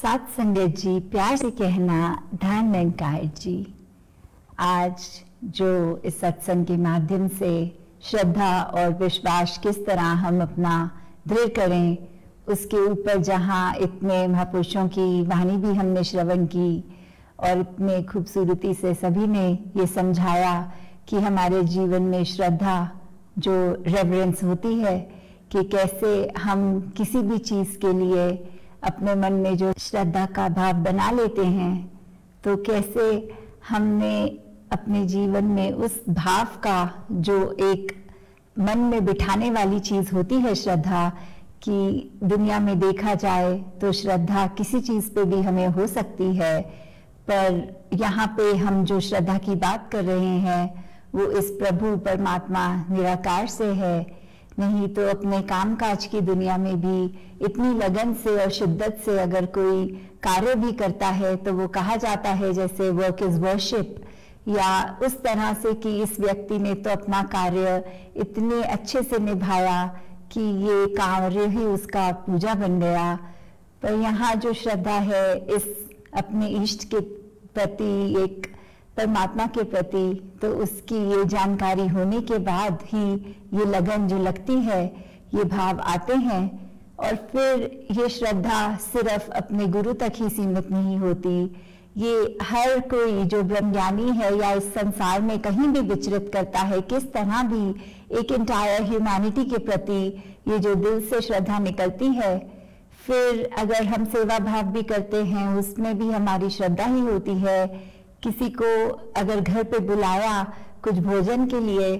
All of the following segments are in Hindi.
साथ संगत जी, प्यार से कहना धन निरंकार जी। आज जो इस सत्संग के माध्यम से श्रद्धा और विश्वास किस तरह हम अपना दृढ़ करें, उसके ऊपर जहाँ इतने महापुरुषों की वाणी भी हमने श्रवण की और इतने खूबसूरती से सभी ने ये समझाया कि हमारे जीवन में श्रद्धा जो रेवरेंस होती है कि कैसे हम किसी भी चीज़ के लिए अपने मन में जो श्रद्धा का भाव बना लेते हैं, तो कैसे हमने अपने जीवन में उस भाव का जो एक मन में बिठाने वाली चीज़ होती है श्रद्धा, कि दुनिया में देखा जाए तो श्रद्धा किसी चीज़ पे भी हमें हो सकती है, पर यहाँ पे हम जो श्रद्धा की बात कर रहे हैं वो इस प्रभु परमात्मा निराकार से है। नहीं तो अपने कामकाज की दुनिया में भी इतनी लगन से और शिद्दत से अगर कोई कार्य भी करता है तो वो कहा जाता है जैसे वर्क इज वर्शिप, या उस तरह से कि इस व्यक्ति ने तो अपना कार्य इतने अच्छे से निभाया कि ये कार्य ही उसका पूजा बन गया। पर यहाँ जो श्रद्धा है इस अपने इष्ट के प्रति, एक परमात्मा के प्रति, तो उसकी ये जानकारी होने के बाद ही ये लगन जो लगती है, ये भाव आते हैं। और फिर ये श्रद्धा सिर्फ अपने गुरु तक ही सीमित नहीं होती, ये हर कोई जो ब्रह्मज्ञानी है या इस संसार में कहीं भी विचरित करता है, किस तरह भी एक इंटायर ह्यूमैनिटी के प्रति ये जो दिल से श्रद्धा निकलती है। फिर अगर हम सेवा भाव भी करते हैं उसमें भी हमारी श्रद्धा ही होती है। किसी को अगर घर पे बुलाया कुछ भोजन के लिए,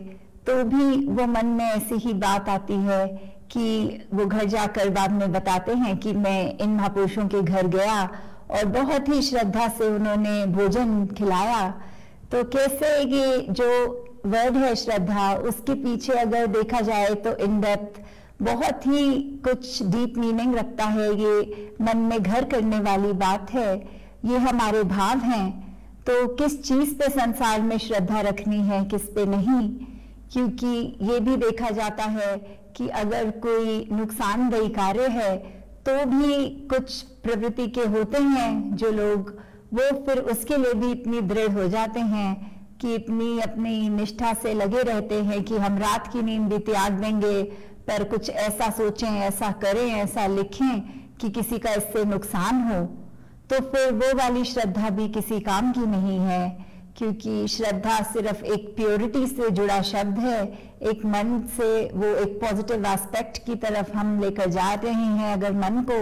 तो भी वो मन में ऐसी ही बात आती है कि वो घर जाकर बाद में बताते हैं कि मैं इन महापुरुषों के घर गया और बहुत ही श्रद्धा से उन्होंने भोजन खिलाया। तो कैसे ये जो वर्ड है श्रद्धा, उसके पीछे अगर देखा जाए तो इन डेप्थ बहुत ही कुछ डीप मीनिंग रखता है। ये मन में घर करने वाली बात है, ये हमारे भाव हैं। तो किस चीज पे संसार में श्रद्धा रखनी है, किस पे नहीं, क्योंकि ये भी देखा जाता है कि अगर कोई नुकसानदेह कार्य है तो भी कुछ प्रवृत्ति के होते हैं जो लोग, वो फिर उसके लिए भी इतनी दृढ़ हो जाते हैं कि इतनी अपनी निष्ठा से लगे रहते हैं कि हम रात की नींद भी त्याग देंगे, पर कुछ ऐसा सोचें, ऐसा करें, ऐसा लिखें कि किसी का इससे नुकसान हो। तो फिर वो वाली श्रद्धा भी किसी काम की नहीं है, क्योंकि श्रद्धा सिर्फ एक प्योरिटी से जुड़ा शब्द है, एक मन से वो एक पॉजिटिव एस्पेक्ट की तरफ हम लेकर जा रहे हैं। अगर मन को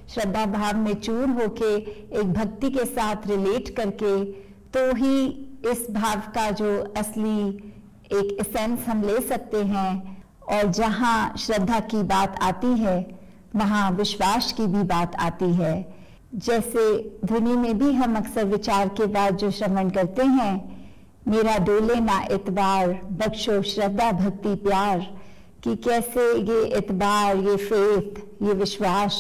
श्रद्धा भाव में चूर होके एक भक्ति के साथ रिलेट करके, तो ही इस भाव का जो असली एक एसेंस हम ले सकते हैं। और जहाँ श्रद्धा की बात आती है वहाँ विश्वास की भी बात आती है। जैसे ध्वनि में भी हम अक्सर विचार के बाद जो श्रवण करते हैं, मेरा डोले ना इतबार, बख्शो श्रद्धा भक्ति प्यार, कि कैसे ये इतबार, ये फेथ, ये विश्वास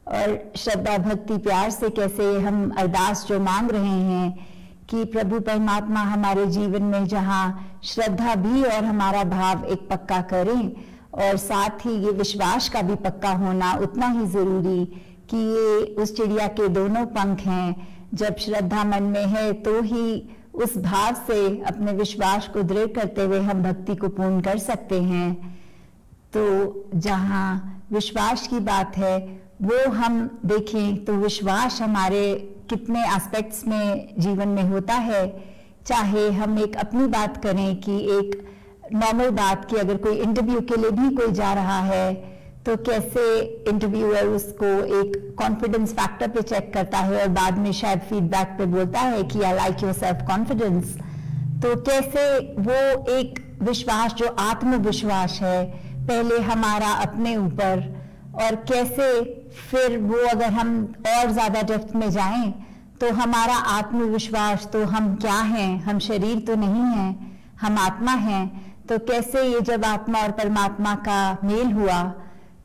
और श्रद्धा भक्ति प्यार से कैसे हम अरदास जो मांग रहे हैं कि प्रभु परमात्मा हमारे जीवन में जहाँ श्रद्धा भी और हमारा भाव एक पक्का करें, और साथ ही ये विश्वास का भी पक्का होना उतना ही जरूरी कि ये उस चिड़िया के दोनों पंख हैं। जब श्रद्धा मन में है तो ही उस भाव से अपने विश्वास को दृढ़ करते हुए हम भक्ति को पूर्ण कर सकते हैं। तो जहाँ विश्वास की बात है वो हम देखें तो विश्वास हमारे कितने एस्पेक्ट्स में जीवन में होता है। चाहे हम एक अपनी बात करें कि एक नॉर्मल बात की, अगर कोई इंटरव्यू के लिए भी कोई जा रहा है तो कैसे इंटरव्यूअर उसको एक कॉन्फिडेंस फैक्टर पे चेक करता है और बाद में शायद फीडबैक पे बोलता है कि I like your self confidence. तो कैसे वो एक विश्वास जो आत्मविश्वास है पहले हमारा अपने ऊपर, और कैसे फिर वो अगर हम और ज्यादा डेप्थ में जाएं तो हमारा आत्मविश्वास, तो हम क्या हैं, हम शरीर तो नहीं हैं, हम आत्मा हैं। तो कैसे ये जब आत्मा और परमात्मा का मेल हुआ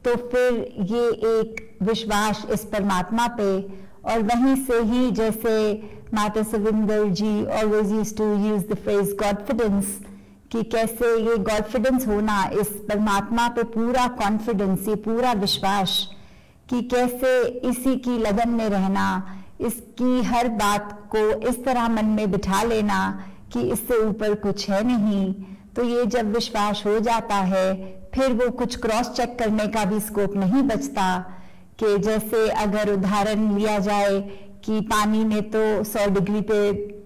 तो फिर ये एक विश्वास इस परमात्मा पे, और वहीं से ही जैसे माता Savinder ji always used to use the phrase godfidence, कि कैसे ये गॉडफिडेंस होना, इस परमात्मा पे पूरा कॉन्फिडेंस, ये पूरा विश्वास कि कैसे इसी की लगन में रहना, इसकी हर बात को इस तरह मन में बिठा लेना कि इससे ऊपर कुछ है नहीं। तो ये जब विश्वास हो जाता है फिर वो कुछ क्रॉस चेक करने का भी स्कोप नहीं बचता। कि जैसे अगर उदाहरण लिया जाए कि पानी में तो 100 डिग्री पे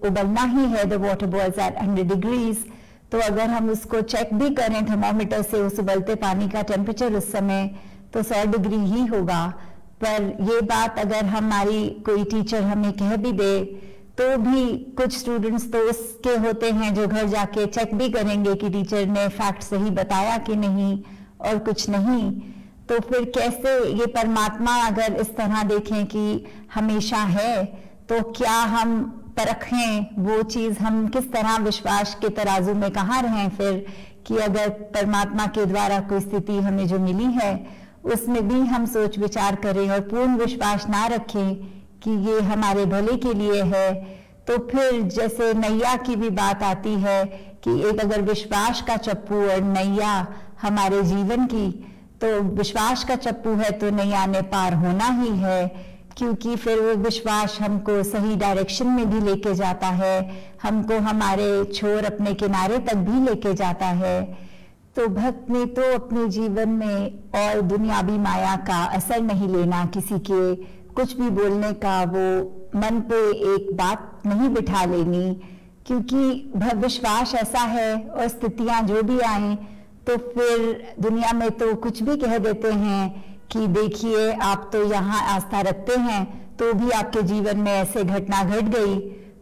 उबलना ही है, the water boils at 100 degrees, तो अगर हम उसको चेक भी करें थर्मोमीटर से उस उबलते पानी का टेम्परेचर उस समय, तो 100 डिग्री ही होगा। पर ये बात अगर हमारी कोई टीचर हमें कह भी दे तो भी कुछ स्टूडेंट्स तो उसके होते हैं जो घर जाके चेक भी करेंगे कि टीचर ने फैक्ट सही बताया कि नहीं, और कुछ नहीं। तो फिर कैसे ये परमात्मा अगर इस तरह देखें कि हमेशा है, तो क्या हम परखें वो चीज, हम किस तरह विश्वास के तराजू में कहाँ रहें फिर, कि अगर परमात्मा के द्वारा कोई स्थिति हमें जो मिली है उसमें भी हम सोच विचार करें और पूर्ण विश्वास ना रखें कि ये हमारे भले के लिए है। तो फिर जैसे नैया की भी बात आती है कि एक अगर विश्वास का चप्पू और नैया हमारे जीवन की, तो विश्वास का चप्पू है तो नैया ने पार होना ही है, क्योंकि फिर वो विश्वास हमको सही डायरेक्शन में भी लेके जाता है, हमको हमारे छोर अपने किनारे तक भी लेके जाता है। तो भक्त ने तो अपने जीवन में और दुनियावी माया का असर नहीं लेना, किसी के कुछ भी बोलने का वो मन पे एक बात नहीं बिठा लेनी, क्योंकि विश्वास ऐसा है और स्थितियां जो भी आए तो फिर दुनिया में तो कुछ भी कह देते हैं कि देखिए आप तो यहाँ आस्था रखते हैं तो भी आपके जीवन में ऐसे घटना घट गई।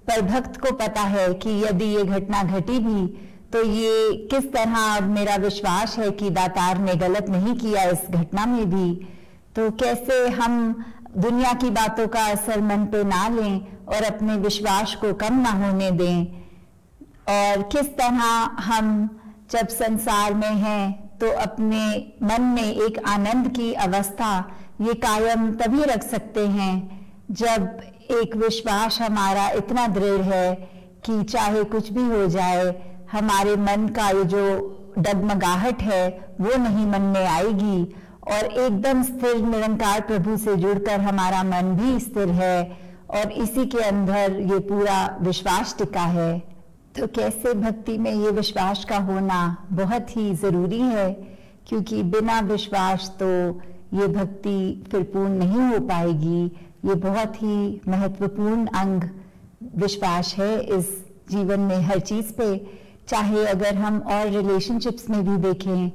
पर भक्त को पता है कि यदि ये घटना घटी भी तो ये किस तरह मेरा विश्वास है कि दातार ने गलत नहीं किया इस घटना में भी। तो कैसे हम दुनिया की बातों का असर मन पे ना लें और अपने विश्वास को कम ना होने दें, और किस तरह हम जब संसार में हैं तो अपने मन में एक आनंद की अवस्था ये कायम तभी रख सकते हैं जब एक विश्वास हमारा इतना दृढ़ है कि चाहे कुछ भी हो जाए हमारे मन का ये जो डगमगाहट है वो नहीं मन में आएगी, और एकदम स्थिर निरंकार प्रभु से जुड़कर हमारा मन भी स्थिर है और इसी के अंदर ये पूरा विश्वास टिका है। तो कैसे भक्ति में ये विश्वास का होना बहुत ही जरूरी है, क्योंकि बिना विश्वास तो ये भक्ति फिर पूर्ण नहीं हो पाएगी। ये बहुत ही महत्वपूर्ण अंग विश्वास है इस जीवन में हर चीज पे। चाहे अगर हम और रिलेशनशिप्स में भी देखें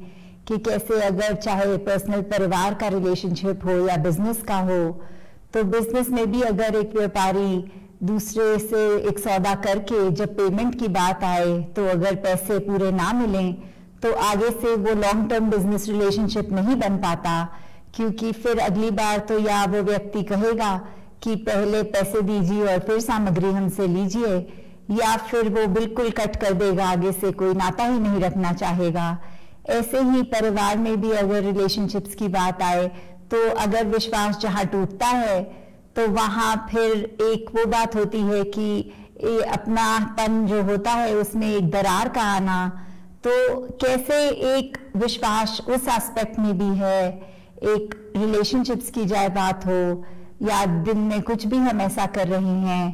कि कैसे अगर चाहे पर्सनल परिवार का रिलेशनशिप हो या बिजनेस का हो, तो बिजनेस में भी अगर एक व्यापारी दूसरे से एक सौदा करके जब पेमेंट की बात आए तो अगर पैसे पूरे ना मिलें तो आगे से वो लॉन्ग टर्म बिजनेस रिलेशनशिप नहीं बन पाता, क्योंकि फिर अगली बार तो या वो व्यक्ति कहेगा कि पहले पैसे दीजिए और फिर सामग्री हमसे लीजिए, या फिर वो बिल्कुल कट कर देगा, आगे से कोई नाता ही नहीं रखना चाहेगा। ऐसे ही परिवार में भी अगर रिलेशनशिप्स की बात आए तो अगर विश्वास जहाँ टूटता है तो वहाँ फिर एक वो बात होती है कि अपनापन जो होता है उसमें एक दरार का आना। तो कैसे एक विश्वास उस एस्पेक्ट में भी है, एक रिलेशनशिप्स की जाए बात हो या दिन में कुछ भी हम ऐसा कर रहे हैं।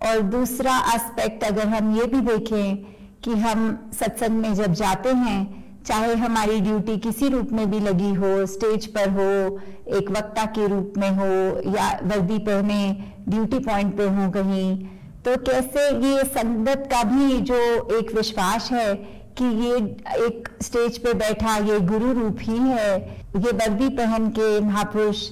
और दूसरा एस्पेक्ट अगर हम ये भी देखें कि हम सत्संग में जब जाते हैं, चाहे हमारी ड्यूटी किसी रूप में भी लगी हो, स्टेज पर हो, एक वक्ता के रूप में हो या वर्दी पहने ड्यूटी पॉइंट पे हो कहीं, तो कैसे ये संगत का भी जो एक विश्वास है कि ये एक स्टेज पे बैठा ये गुरु रूप ही है, ये वर्दी पहन के महापुरुष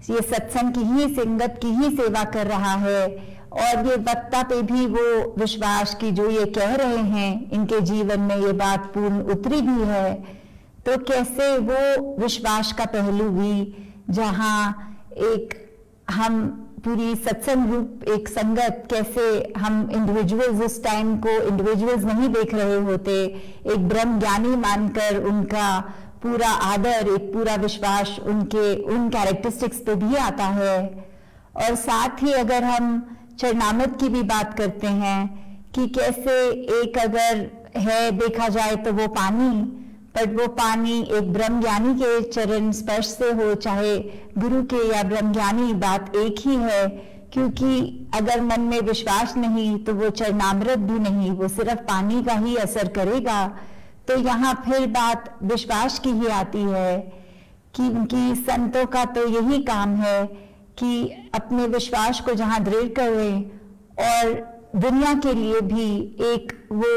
ये सत्संग की ही संगत की ही सेवा कर रहा है, और ये वक्ता पे भी वो विश्वास की जो ये कह रहे हैं इनके जीवन में ये बात पूर्ण उतरी भी है। तो कैसे वो विश्वास का पहलू भी, जहाँ एक हम पूरी सत्संग रूप एक संगत, कैसे हम इंडिविजुअल्स उस टाइम को इंडिविजुअल्स नहीं देख रहे होते, एक ब्रह्म ज्ञानी मानकर उनका पूरा आदर, एक पूरा विश्वास उनके उन कैरेक्टरिस्टिक्स पे भी आता है। और साथ ही अगर हम चरणामृत की भी बात करते हैं कि कैसे एक अगर है देखा जाए तो वो पानी, पर वो पानी एक ब्रह्म ज्ञानी के चरण स्पर्श से हो, चाहे गुरु के या ब्रह्म ज्ञानी, बात एक ही है। क्योंकि अगर मन में विश्वास नहीं तो वो चरणामृत भी नहीं, वो सिर्फ पानी का ही असर करेगा। तो यहाँ फिर बात विश्वास की ही आती है कि उनकी संतों का तो यही काम है कि अपने विश्वास को जहाँ दृढ़ करें और दुनिया के लिए भी एक वो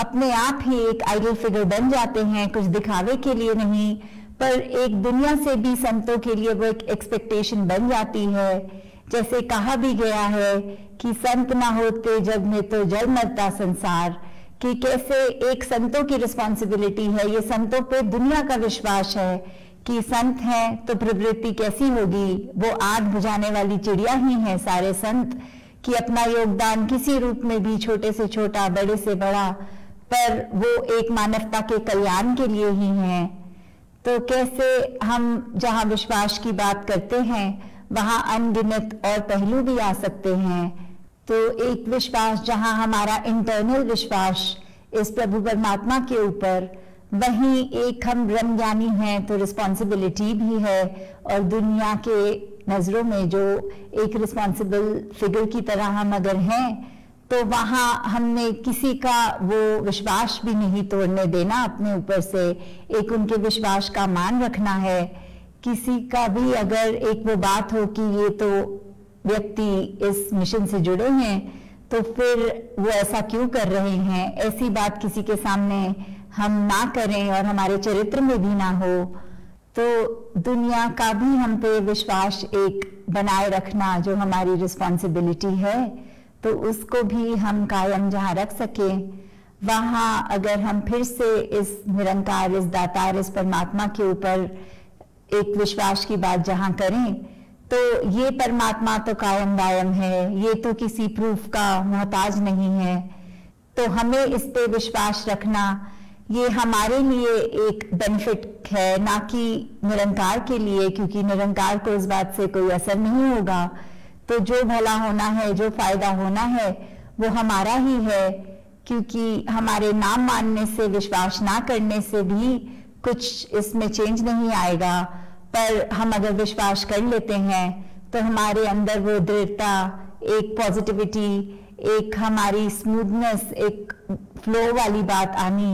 अपने आप ही एक आइडल फिगर बन जाते हैं, कुछ दिखावे के लिए नहीं, पर एक दुनिया से भी संतों के लिए वो एक एक्सपेक्टेशन बन जाती है। जैसे कहा भी गया है कि संत ना होते जग में तो जल मरता संसार, कि कैसे एक संतों की रिस्पॉन्सिबिलिटी है, ये संतों पे दुनिया का विश्वास है कि संत हैं तो प्रवृत्ति कैसी होगी, वो आग बुझाने वाली चिड़िया ही हैं सारे संत, कि अपना योगदान किसी रूप में भी, छोटे से छोटा बड़े से बड़ा, पर वो एक मानवता के कल्याण के लिए ही हैं। तो कैसे हम जहाँ विश्वास की बात करते हैं वहाँ अनगिनत और पहलू भी आ सकते हैं। तो एक विश्वास जहाँ हमारा इंटरनल विश्वास इस प्रभु परमात्मा के ऊपर, वहीं एक हम ब्रह्म ज्ञानी हैं तो रिस्पॉन्सिबिलिटी भी है, और दुनिया के नजरों में जो एक रिस्पॉन्सिबल फिगर की तरह हम अगर हैं तो वहाँ हमने किसी का वो विश्वास भी नहीं तोड़ने देना, अपने ऊपर से एक उनके विश्वास का मान रखना है। किसी का भी अगर एक वो बात हो कि ये तो व्यक्ति इस मिशन से जुड़े हैं तो फिर वो ऐसा क्यों कर रहे हैं, ऐसी बात किसी के सामने हम ना करें और हमारे चरित्र में भी ना हो। तो दुनिया का भी हम पे विश्वास एक बनाए रखना जो हमारी रिस्पॉन्सिबिलिटी है, तो उसको भी हम कायम जहाँ रख सके, वहाँ अगर हम फिर से इस निरंकार, इस दातार, इस परमात्मा के ऊपर एक विश्वास की बात जहाँ करें, तो ये परमात्मा तो कायम दायम है, ये तो किसी प्रूफ का मोहताज नहीं है। तो हमें इस पे विश्वास रखना ये हमारे लिए एक बेनिफिट है, ना कि निरंकार के लिए, क्योंकि निरंकार को इस बात से कोई असर नहीं होगा। तो जो भला होना है, जो फायदा होना है, वो हमारा ही है, क्योंकि हमारे नाम मानने से, विश्वास ना करने से भी कुछ इसमें चेंज नहीं आएगा। पर हम अगर विश्वास कर लेते हैं तो हमारे अंदर वो दृढ़ता, एक पॉजिटिविटी, एक हमारी स्मूथनेस, एक फ्लो वाली बात आनी,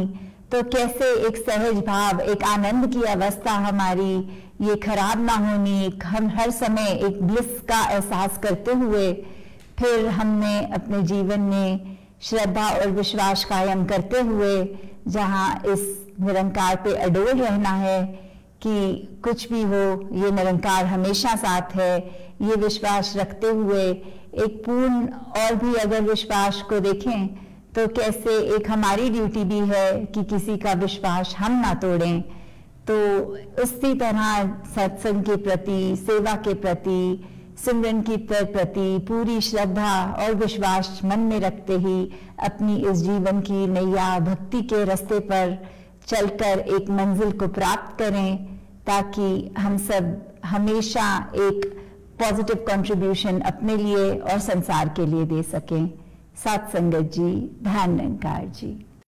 तो कैसे एक सहज भाव, एक आनंद की अवस्था हमारी, ये खराब ना होनी, हम हर समय एक ब्लिस का एहसास करते हुए फिर हमने अपने जीवन में श्रद्धा और विश्वास कायम करते हुए जहाँ इस निरंकार पे अडोल रहना है कि कुछ भी हो ये निरंकार हमेशा साथ है, ये विश्वास रखते हुए एक पूर्ण और भी अगर विश्वास को देखें तो कैसे एक हमारी ड्यूटी भी है कि किसी का विश्वास हम ना तोड़ें। तो उसी तरह सत्संग के प्रति, सेवा के प्रति, सिमरन की प्रति पूरी श्रद्धा और विश्वास मन में रखते ही अपनी इस जीवन की नैया भक्ति के रास्ते पर चलकर एक मंजिल को प्राप्त करें, ताकि हम सब हमेशा एक पॉजिटिव कंट्रीब्यूशन अपने लिए और संसार के लिए दे सकें। साथ संगत जी, ध्यान निरंकार जी।